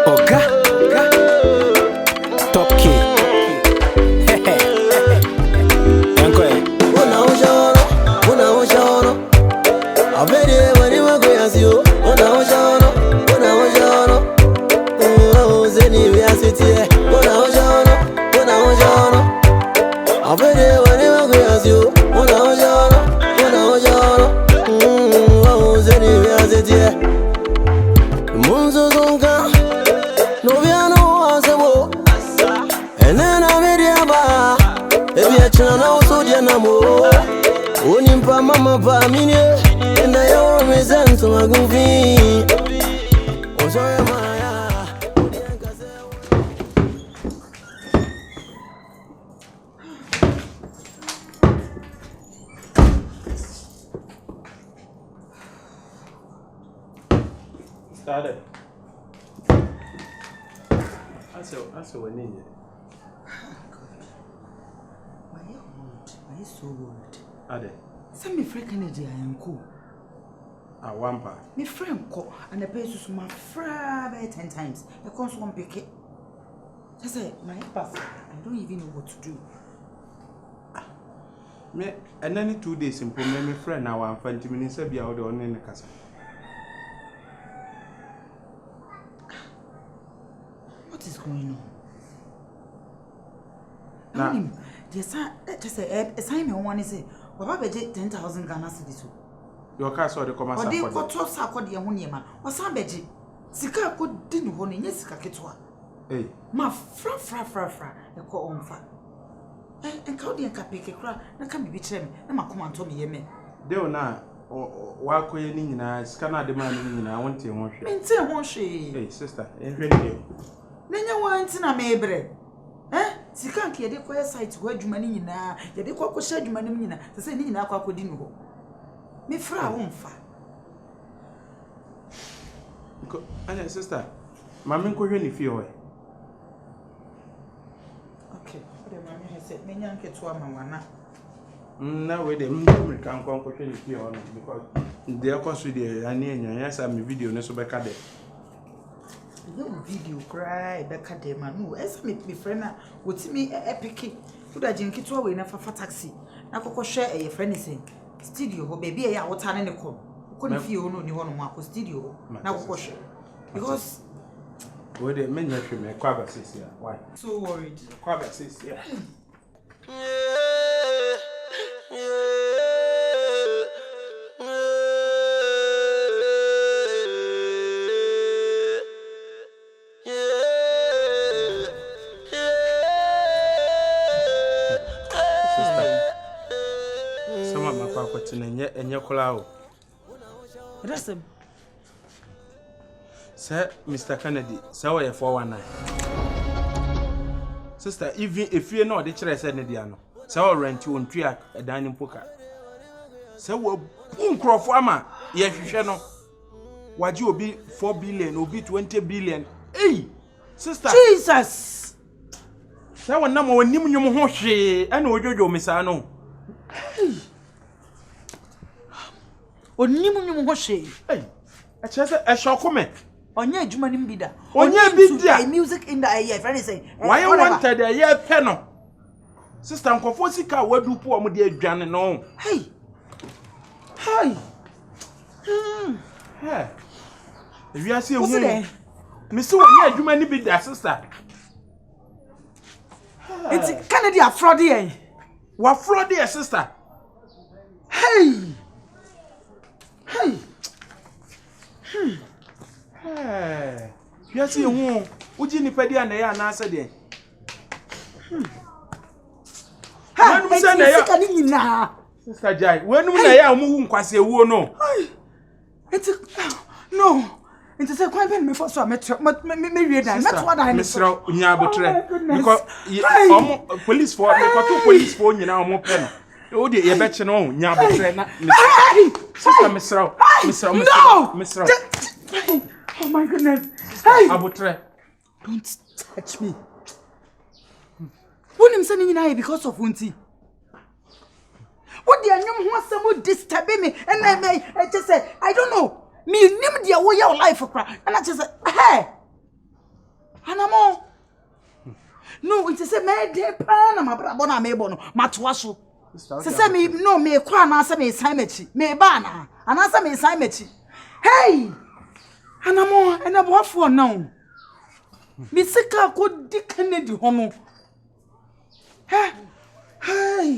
Borga, top key. Mama pa mine and I always to my goofy. Oh, sorry, Maya. Started. That's what we need. Why are you old? Why are you so old? Are they? Send me friend Kennedy, I am cool. A wampa. My friend call and the place to my friend 10 times. I can't one pick it. Just say, my pass. I don't even know what to do. Me, and then 2 days in Pome, my friend now, I'm 20 minutes of the other on in the castle. What is going on? Now, yes, just say, assignment one is. Baba 10,000 Ghana cedis. Your castle, the commerce. Or they got to suck the Amuniama, or some beji. Sika could didn't hold in Yesica Ketua. Eh, Ma fra, a call on fat. And Claudia Capeke cry, and can be betrayed, and my command to me, yeme. They will not, or walk away in a scanner demanding, I want to watch. Maintain one she. Hey, sister, and really. Then you want in a mabre. Eh? Sika ki yede kwa site ho adwuma ni nyina yede kwa ko hye adwuma ni nyina se se ni nyina kwa ko di no ho me fra wo mfa ko anya sister mama nko hwe ni fie ho okay ode mama he se menya nketo ama wana na we de America nko hwe ni fie ho no because they are consider the ani anya ya sa me video ne so be ka de no video cry beka dem no esa me friend na wotimi epic fuda jinkitu we na fafa taxi na kokoshe e friend say studio ho baby e ya wotane ne ko ni fie ho no ni ho no ma ko studio na kokoshe because we de menya hwe me Akwaaba sis ya why so worried Akwaaba sis ya enye kola Resem Sir Mr. Kennedy sir we 419 Sister even if you know the chere said ne dia no sir rent you on tria edan poka sir we nkrofo ama ye hwehwe no waje obi 4 billion obi 20 billion hey sister Jesus sir wona ma wanim nyum ho hwe ana ojojo misa no Onimu nyum ho hwe hey a chese e shokome onye adwuma nim bida onye bida music in the air friend say why you wanted the year pen sister nkofo sika wadupu o mo de adwane no hey hey we are saying who me see onye adwuma ni bida sister it's Kennedy afrod yen wa fraud your sister hey you see who uji ni pedi ana ya na ase de ha me say na ya sika ni nyina sister Jai wenu na ya mu hu nkwase ewuo no it's no Inte say kwan ben me for so me read that. That's what I Mr. Unyabotre. Because police for me ko police for nyina omo pe no. O de ye be che no Unyabotre na Sister Mr. Oh my goodness. Hey, Abotre. Don't touch me. Won him saying nyina because of unti. What the anyum ho asem disturb me and I just say I don't know. Me nim dia wo your life kra. And I just hey. Anamo. No, it is a me de pa na mabrabo na me bo no. Matoa so. Se me no me kwa na se me san mechi. Me ba na. Ana se me san mechi. Hey. Anamo, ena bo afo no. Me sika ko di Kennedy hono. Hey. Hey,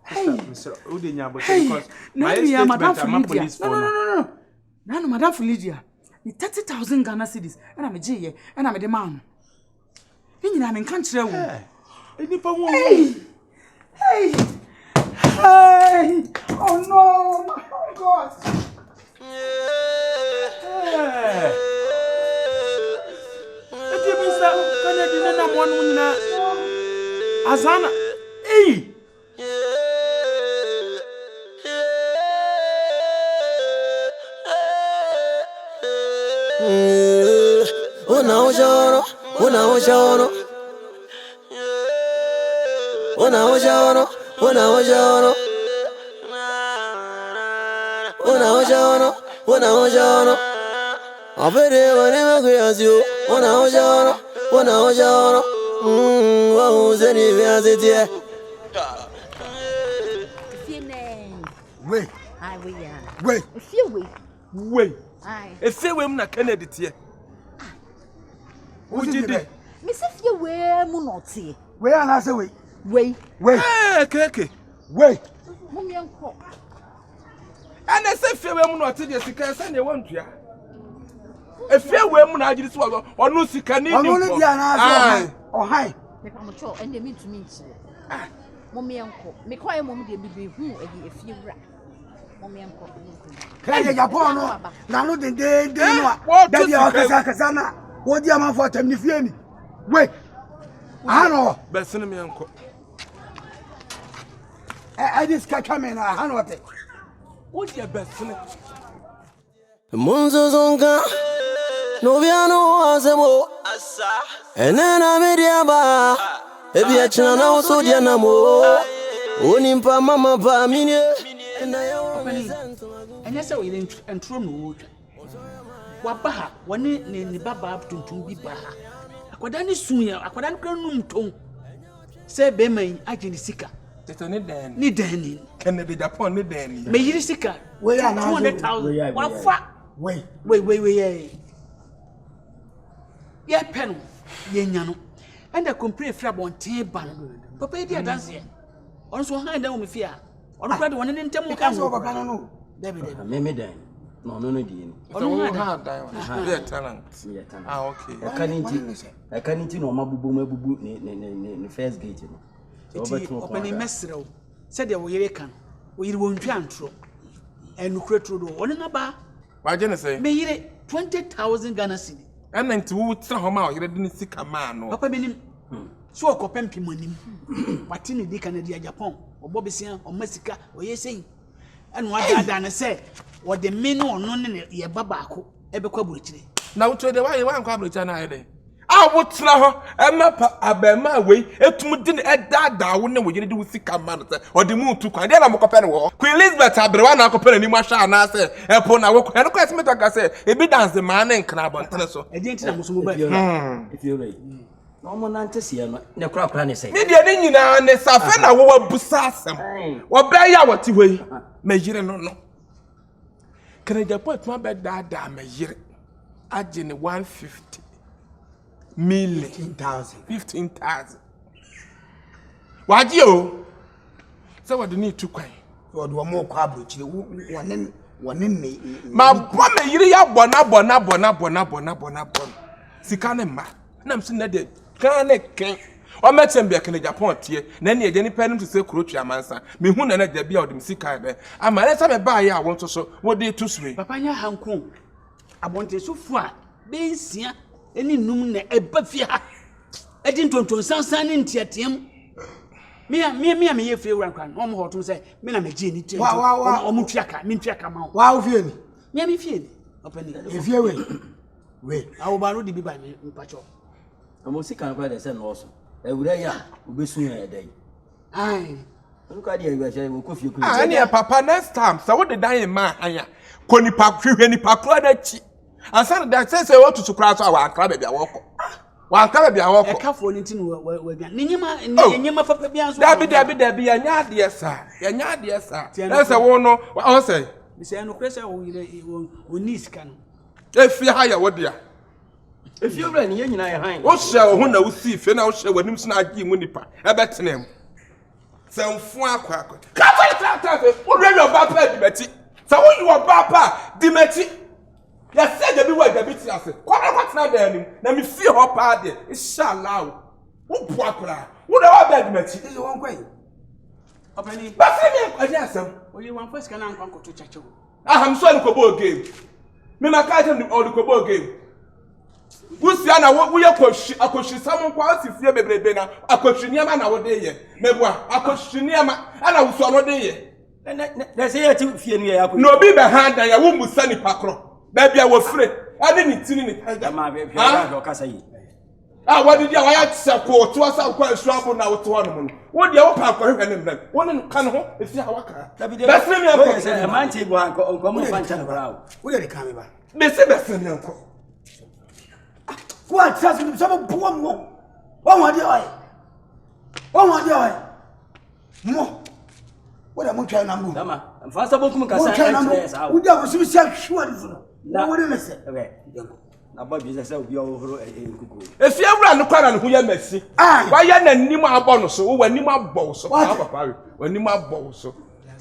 hey, Mr. Udenya, because my Madam police phone. No, Madam Lydia. 30,000 Ghana cedis. And I'm a J, and I'm a demand. In I'm in country. Hey, hey, hey. Oh no, my God. Hey. Mr. Kennedy, one Azana. Hey. Unauthorized. Wait. Wait. If you Wait. aye. If you na Kennedy tie. Who did it? Miss if you wear munoti. Wait, and I say wait. Wait. Eh, keke. Wait. Mummy uncle. And I say fear women not the sika send you want to. If you women are just swallow or no sika need. I'm only the answer. Oh, hi. Make a mature and they mean to meet you. Mummy uncle. Make why mum de be who if you rap. Mummy uncle. Can you Japan? Now, no, the day, what do you have Kasana? What do you have for them if you wait? I know. But send me uncle. I just can't come in. I know what. What's your best friend? Munzo zonga Noviano azemo Enena mediaba Ebi achina na oso diana mo Onimpa mama pa minye Anya se we entro no waba ha woni ne baba tuntum bi ba ha akwada ne sunya akwada ne kranum ton se be man ageni sika It's on it then. ni dani Kennedy Japan ni then. me yiri sika Wait, 200,000 wafa wait. Yeah, pen ye nyano and I compare fra bonte ban papa e dia dance here on so hand down me fear on crowd one in temu Because of Papa no. David Me then. No, di. So hard talent. Ah, okay. I can't no mabubu ne first gate no. Open mesro said there we can we won't antro and ukretro do one na ba Why didn't say? me yire 20,000 Ghana cedi And then to tell him out, you didn't see a man. papa menim so okopem pimanim wati ne di Canada Japan obobesian o masika o yesen and what dada na say what the men no ne ye baba ko ebekwa burukire Now to the way you want to come to I would tell her, Emma Abema way, etum din dada wouldn't we do with sick man or the moon to Queen Elizabeth Abrewana compare any masha and I say, upon our work, and of course, I say, a bit dance the man and crab on Teneso. I didn't know If you're right. No more Nantes ne crop plan say. Media in and the Safena will busasam. Or bear what you way, measure no. Can I just put my bed dada measure? Agin 150 million 15,000. What you? So what do you need to cry? You do more crab, one in me. My woman, you are bona. Sikane ma. Nam sin na de. Ken. O metem be kan Japan tie. Na ne ye ni penim to say kuro twa mansa. Me hu na de bia odem sika be. Ama let me buy ya won to so. Wo de to swe. papa nya hanko abonte sufu a be nsia eni num na eba fie ha edi ntonton sansan ne ntiatem me ye fie wura kwan o mo hotum say me na meje ni tie o mo tuaka me tuaka ma Wow, fie ni. me fie ni opani If you wait. awo ba no di bi ba me mpacho Amosi kan kwa de say no so. Ewura ya obesun ya dai. ai Look at you, you could feel. Ah, any papa next time. So what the dying man, anya. Koni pa any pakla da chi. And son that says I want to crash our crab be a walk. One crab be a walk. A careful anything we Nima for Papians. Debbie, and yard, yes, sir. And yard, yes, sir. That's a one. What I say. Miss Anocresa will need scan. If you hire what dear. If you're running, you're not. What shall one will see if you now shall when him snag you munipa. I bet name. Some foie quack. What are your papa, Betty? So when you are papa, Dimetti. You said the word the bit. I said, what's not there? Let me feel her party. It shall allow. Who poor? What are bad Dimetti? Is one way. Opening. But I guess well, you want first can uncle to Chacho. I am sorry for board game. Me my cousin or the Kobo game. Luciana, what we are pushing, I could see someone quite if you be now. I could see near man our day. Memoir, I could see near man, and I was on day. That's here to fear me. No be behind, and I won't send it pacro. Baby, I was free. I didn't see it. Ah, what did you have to support to us? I'm quite trouble now to one. What do you want for him? One can home if you have a car. That's me. A man table and come on. Where are they coming back? Mr. Besson, uncle. What? Some poor more. Oh, my dear. Oh, my dear. More. What am I trying to do? Dama, first of all, come and we don't see sure. Now, what is it? Okay. About Jesus, we are over a cuckoo. If you run the car and who you messy, why you and Nima bonus, when Nima boss, when Nima boss.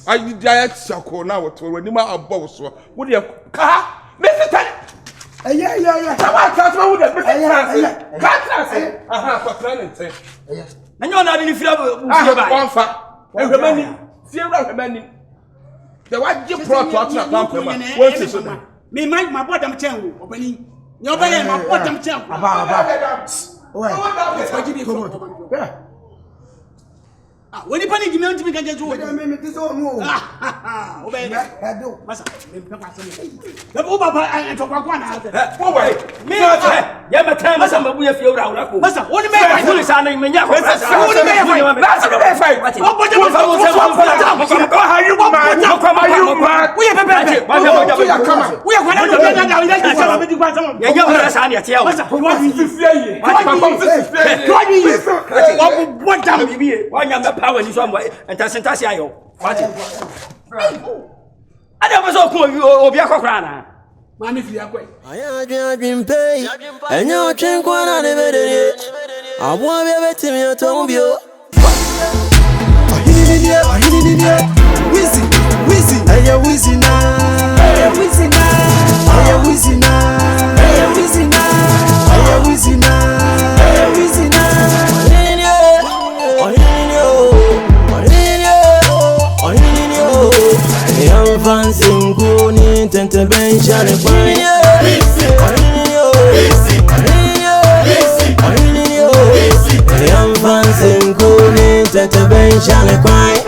I did diet circle now to when Nima boss. Would you car? Mr. Yeah. I can't with a can't for planning. And you're not in one fat. And remaining, fear remaining. The white you brought to what's it? Me mind my bottom channel opening. Your belly, my bottom channel. When you panic, you meant to be getting to it. Obey that. Do. The Uber and talk one. Me, Yamatan, some we have your out. Massa, what do you make? I was signing me. Power in somewhere and Tassayo. I never saw you or Biacocrana. Mammy, if you are great. I have been paid, and you're drink one on the I want to be a Tombio. Weezy, I am Weezy now. I am Weezy now. I am Weezy now. I am Weezy now. I am Weezy now. I am Weezy now. I'm fancy Guni, Tente Bencha, the fire. I'm fancy Guni, Tente Bencha, the fire.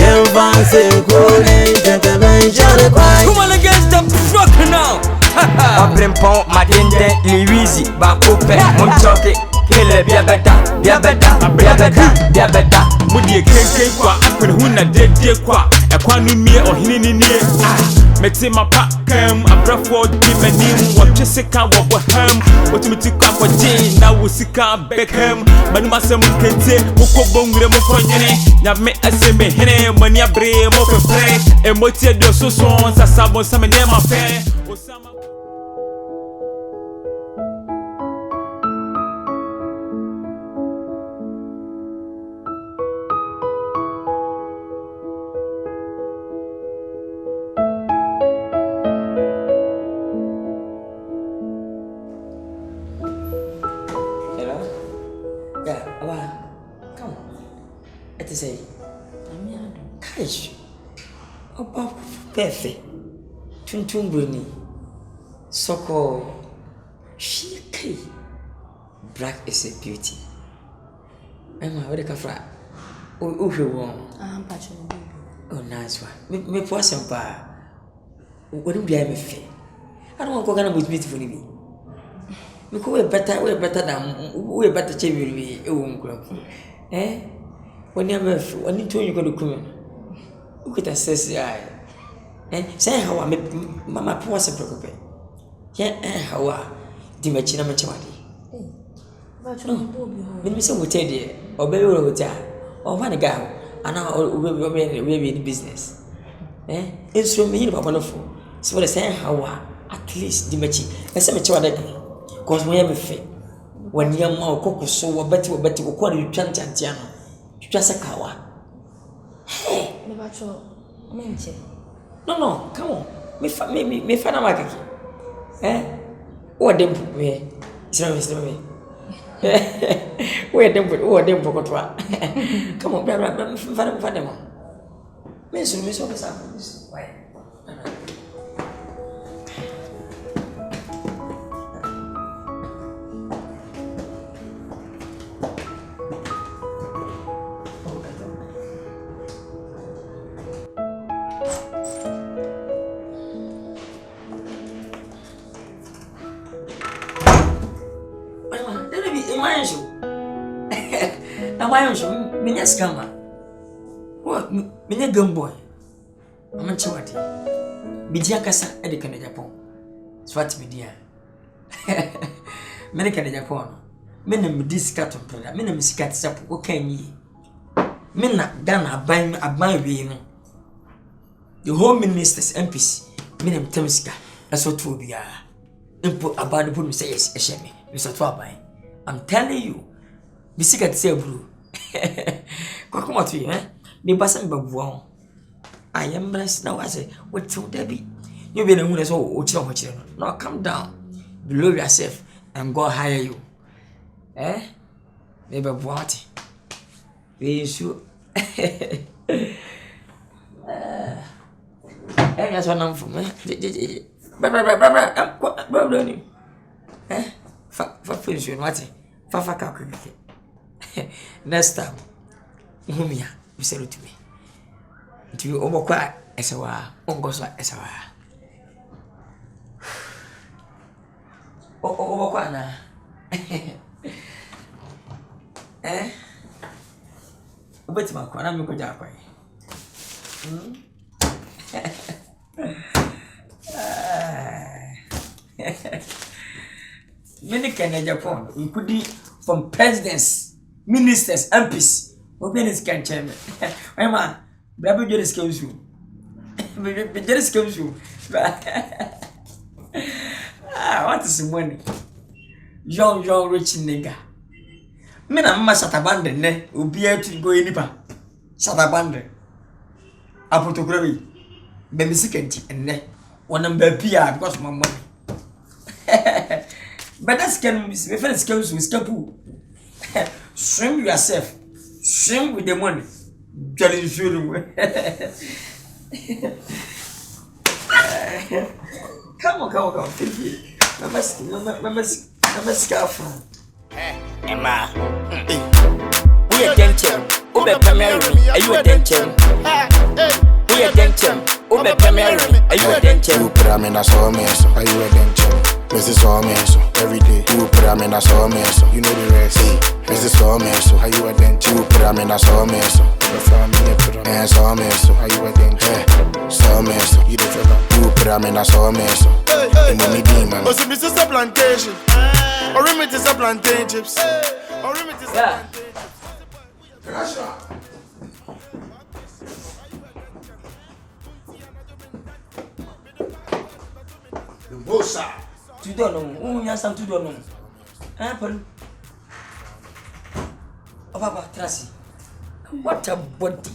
I'm fancy Guni, Tente Bencha, the fire. Come on against the truck now. I'm Pon, Madinde, Weezy, Bakupe, Monchoke. Be better. Mudi kenken kwa akwen hu na dede kwa ekwanu mie ohini ni meti mapa kam abrafo di manim wotwe sika wo boham otumiti kwa kwaje na wo sika bekam manuma sem kente moko bongure mo fonyene nyame aseme hene mani abre mo fefre emotie do so so sasabon samene ma fe osama. Say, Kaish, about perfect. Tuntum Bruni, Soko, she black is a beauty. Emma, what a cafra. Oh, you want? I'm patching. Oh, nice one. Me poor some bar. Wouldn't be a fair. I don't want to go with beautiful. We're better than we're better. Cherry, eh? When you have when you told you go to come. Look at says say how I make Mama Poa se preocupe. How the machine machawadi. When say we tell you, or baby will tell, or one guy, and now we in business. It's from me, wonderful. So what I say how at least the machine. I say machawadi, because we have a fit. When you are cocoa so better, will call you Chantiano. Just a kawa. Hey, no, come on. Me find a market. What them put me? Seriously, where them put, or them put. Come on, brother, find them. Miss always happens. Why? Minya scammer. What? Minya gun boy. I'm a chawati. Bidia kasa edika na Japan. Swat media. Meneka na Japan. Mena mdiska tompela. Mena msika tsapu okanyi. Mena Ghana aban wi no. The home ministers MPs. Mena mtemsika. Aso tu bia. Impo abadu pu say yes eheme. Mr. Twaban. I'm telling you. Bisika tse bro. Kwa kuma tu me basa me babuwa I am blessed now. I say what to Debbie you be na hu na so o kire ho kire no now calm down below yourself and God hire you me babuwa ti we sure ya so nam fu me bra ni fa finish you what fa ka ko next time Mumia, you say to me. To you, Omokwa, Esawa, Ongosa, Esawa. Omokwana. But my corner, I'm going to die. Many can Japan, you could be from presidents, ministers, MPs. Obenis can chairman. Emma, Babu just kills you. Just kills you. What is the money? Young rich nigga. Men are much at abandon, ne? Will be able to go in the Satabande. Apotogravi. Baby sick and ne. One number PR because my money. But that's can be friends skills with Kapu. Swim yourself. Swim with the money. Jolly shooting. Come on. Mama scarf. Emma. We are dancing. Ube Pameri. Are you a dancing? We are dancing. Ube Pameri. Are you a dancing? You put them in a sawmill. Are you a dancing? Mrs. Sawmill. Every day. You put them in a sawmill. You know the rest. Mrs. Sawmill. Are you a dancing? You put them in a sawmill. And sawmill. Are you a dancing? Sawmill. You don't feel you put them in a sawmill. The money demon. Oh, so this is a plantation. Or it is a plantain chips. Or it is a plantain chips. The bossa. Tu donnes, on y a ça, tu donnes. Hein, Paul? Oh, Papa, Tracy. What a body.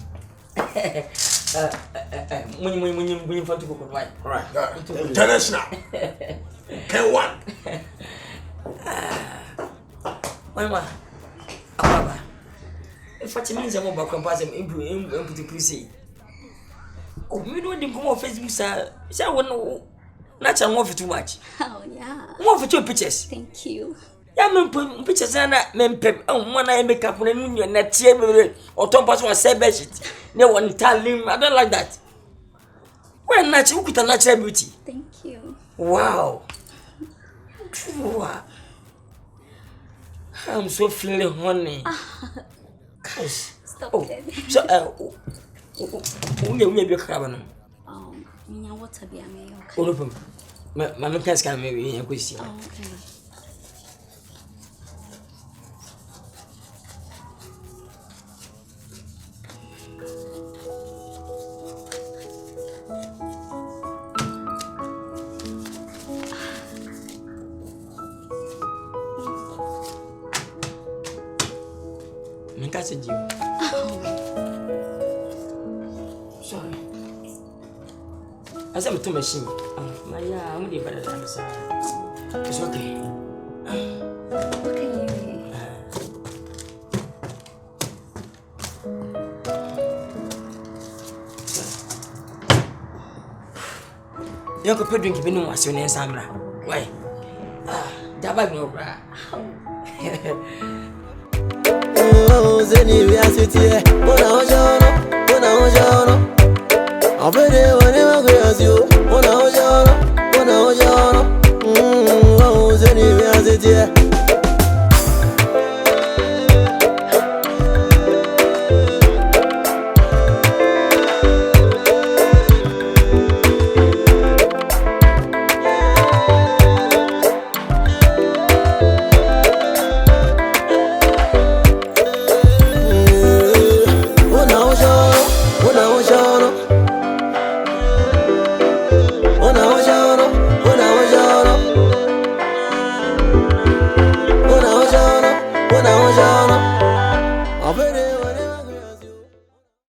When for to go right. Right. International. K1. Mama. Akwaaba. If what means I'm about comparison input to please. Oh, me know them come on Facebook, sir. Say one not a more for too much. Oh, yeah. More for 2 pictures. Thank you. Yeah, men pictures and men pep. Oh, one I make up when you're not here or Tom Pass was say best. No one tell him. I don't like that. Well, natural with a natural beauty. Thank you. Wow. Wow. I'm so feeling honey. Gosh. Stop it. So, we be crabbing. Minya water be me. Okay. My parents can maybe a question. Okay. Nkansah you. Sorry. As I'm to machine. My I'm the better than this. It's okay. Okay. You could put drink in was your name, Sandra. Why? Jabba no bra. Zeni viasiti, bona ojono. Avere wane magwe asio, bona ojono.